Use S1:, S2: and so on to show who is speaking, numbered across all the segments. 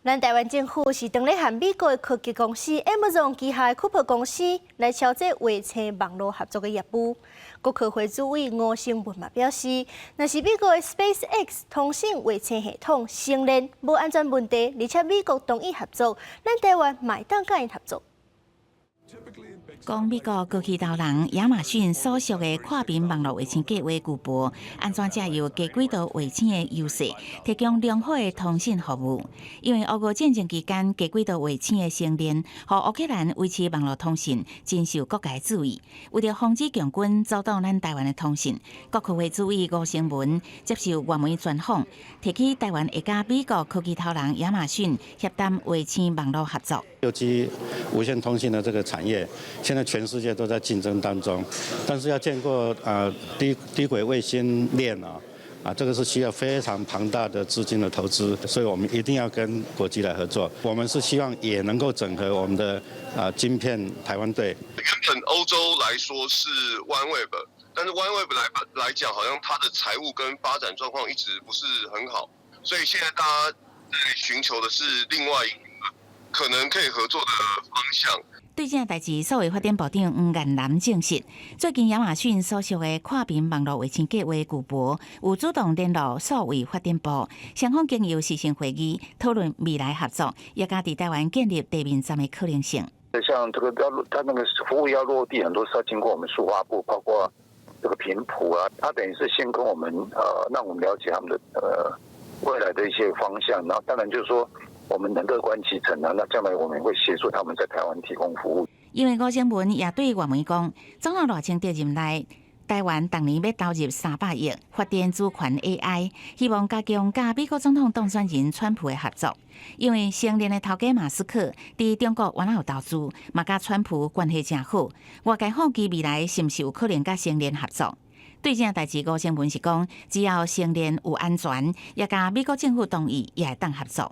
S1: 咱台湾政府是当咧和美国的科技公司 Amazon 旗下的 Cooper 公司来敲这卫星网络合作的业务。国科会主委吴成文嘛表示，若是美国的 SpaceX 通信卫星系统承认无安全问题，而且美国同意合作，咱台湾嘛会当甲因合作。
S2: 讲美国高级投人亚马逊所属的跨屏网络卫星计划巨擘，安怎借由低轨道卫星的优势，提供良好的通信服务？因为俄乌战争期间，低轨道卫星的星链，和乌克兰维持网络通信，真受各界注意。为了防止强军遭到咱台湾的通信，国科会主委吴成文接受外媒专访，提起台湾会甲美国科技投人亚马逊协谈卫星网络合作。
S3: 6G 无线通信的这个产业，现在全世界都在竞争当中，但是要建构低轨卫星链这个是需要非常庞大的资金的投资，所以我们一定要跟国际来合作。我们是希望也能够整合我们的晶片台湾队。
S4: 原本欧洲来说是 OneWeb， 但是 OneWeb 来讲，好像它的财务跟发展状况一直不是很好，所以现在大家在寻求的是另外一个可能可以合作的方向。
S2: 对这代志，数位发展部长黄彦南证实，最近亚马逊所属的跨屏网络卫星计划巨擘有主动联络数位发展部，双方经由视讯会议讨论未来合作，也加在台湾建立地面站的可能性。
S5: 像这个它那个服务要落地，很多是要经过我们数发部，包括这个频谱它等于是先跟我们让我们了解他们的未来的一些方向，然后当然就是说。我们能乐观其成那将来我们会协助他们在台湾提供服务。
S2: 因为吴成文也对外媒讲，总统赖清德任内，台湾当年要投入300亿发展主权 AI， 希望加强甲美国总统当选人川普的合作。因为成年的头家马斯克伫中国原来有投资，嘛甲川普关系真好，外界好奇未来是毋是有可能甲成年合作。对这代志，吴成文是讲，只要成年有安全，也甲美国政府同意，也会当合作。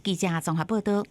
S2: 记者综合报道。